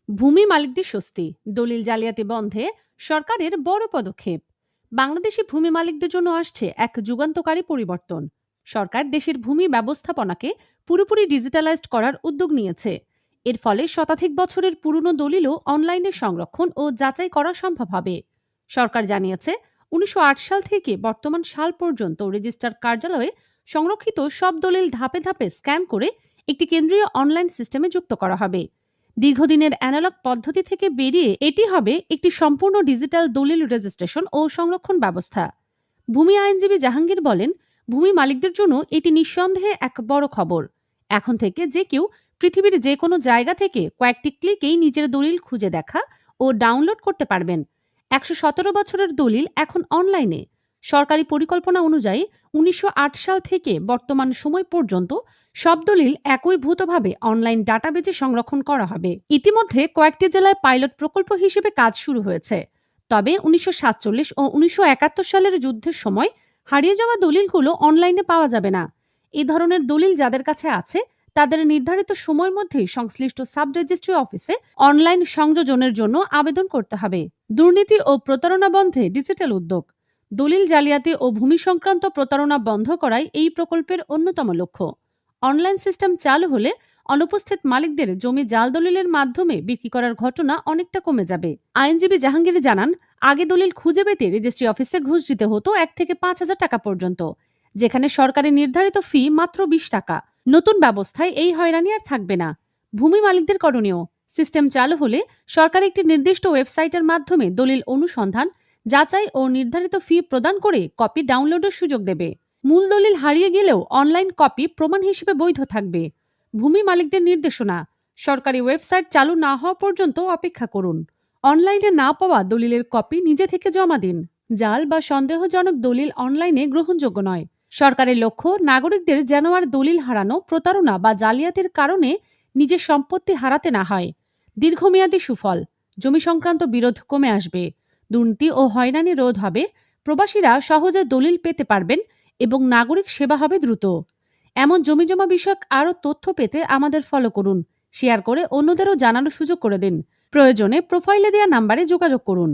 ভূমি মালিকদের স্বস্তি, দলিল জালিয়াতি বন্ধে সরকারের বড় পদক্ষেপ। বাংলাদেশি ভূমি মালিকদের জন্য আসছে এক যুগান্তকারী পরিবর্তন। সরকার দেশের ভূমি ব্যবস্থাপনাকে পুরোপুরি ডিজিটালাইজড করার উদ্যোগ নিয়েছে। এর ফলে শতাধিক বছরের পুরনো দলিলও অনলাইনে সংরক্ষণ ও যাচাই করা সম্ভব হবে। সরকার জানিয়েছে ১৯০৮ সাল থেকে বর্তমান সাল পর্যন্ত রেজিস্ট্রার কার্যালয়ে সংরক্ষিত সব দলিল ধাপে ধাপে স্ক্যান করে একটি কেন্দ্রীয় অনলাইন সিস্টেমে যুক্ত করা হবে। দীর্ঘদিনের অ্যানালগ পদ্ধতি থেকে বেরিয়ে এটি হবে একটি সম্পূর্ণ ডিজিটাল দলিল রেজিস্ট্রেশন ও সংরক্ষণ ব্যবস্থা। ভূমি আইনজীবী জাহাঙ্গীর বলেন, ভূমি মালিকদের জন্য এটি নিঃসন্দেহে এক বড় খবর। এখন থেকে যে কেউ পৃথিবীর যে কোনো জায়গা থেকে কয়েকটি ক্লিকেই নিজের দলিল খুঁজে দেখা ও ডাউনলোড করতে পারবেন। ১১৭ বছরের দলিল এখন অনলাইনে। সরকারি পরিকল্পনা অনুযায়ী ১৯০৮ সাল থেকে বর্তমান সময় পর্যন্ত সব দলিল একীভূতভাবে অনলাইন ডাটাবেজে সংরক্ষণ করা হবে। ইতিমধ্যে কয়েকটি জেলায় পাইলট প্রকল্প হিসেবে কাজ শুরু হয়েছে। তবে ১৯৪৭ ও ১৯৭১ সালের যুদ্ধের সময় হারিয়ে যাওয়া দলিলগুলো অনলাইনে পাওয়া যাবে না। এই ধরনের দলিল যাদের কাছে আছে তাদের নির্ধারিত সময়ের মধ্যেই সংশ্লিষ্ট সাব রেজিস্ট্রি অফিসে অনলাইন সংযোজনের জন্য আবেদন করতে হবে। দুর্নীতি ও প্রতারণা বন্ধে ডিজিটাল উদ্যোগ। দলিল জালিয়াতি ও ভূমি সংক্রান্ত প্রতারণা বন্ধ করাই এই প্রকল্পের অন্যতম লক্ষ্য। অনলাইন সিস্টেম চালু হলে অনুপস্থিত মালিকদের জমি জাল দলিলের মাধ্যমে বিক্রি করার ঘটনা অনেকটা কমে যাবে। আইনজীবী জাহাঙ্গীর জানান, আগে দলিল খুঁজে পেতে রেজিস্ট্রি অফিসে ঘুষ দিতে হতো ১ থেকে ৫,০০০ টাকা পর্যন্ত, যেখানে সরকারি নির্ধারিত ফি মাত্র ২০ টাকা। নতুন ব্যবস্থায় এই হয়রানি আর থাকবে না। ভূমি মালিকদের করণীয়, সিস্টেম চালু হলে সরকার একটি নির্দিষ্ট ওয়েবসাইটের মাধ্যমে দলিল অনুসন্ধান, যাচাই ও নির্ধারিত ফি প্রদান করে কপি ডাউনলোডের সুযোগ দেবে। মূল দলিল হারিয়ে গেলেও অনলাইন কপি প্রমাণ হিসেবে বৈধ থাকবে। ভূমি মালিকদের নির্দেশনা, সরকারি ওয়েবসাইট চালু না হওয়া পর্যন্ত অপেক্ষা করুন। অনলাইনে না পাওয়া দলিলের কপি নিজে থেকে জমা দিন। জাল বা সন্দেহজনক দলিল অনলাইনে গ্রহণযোগ্য নয়। সরকারের লক্ষ্য, নাগরিকদের যেন আর দলিল হারানো, প্রতারণা বা জালিয়াতির কারণে নিজের সম্পত্তি হারাতে না হয়। দীর্ঘমেয়াদী সুফল, জমি সংক্রান্ত বিরোধ কমে আসবে, দুর্নীতি ও হয়রানি রোধ হবে, প্রবাসীরা সহজে দলিল পেতে পারবেন এবং নাগরিক সেবা হবে দ্রুত। এমন জমিজমা বিষয়ক আরও তথ্য পেতে আমাদের ফলো করুন, শেয়ার করে অন্যদেরও জানানোর সুযোগ করে দিন। প্রয়োজনে প্রোফাইলে দেওয়া নাম্বারে যোগাযোগ করুন।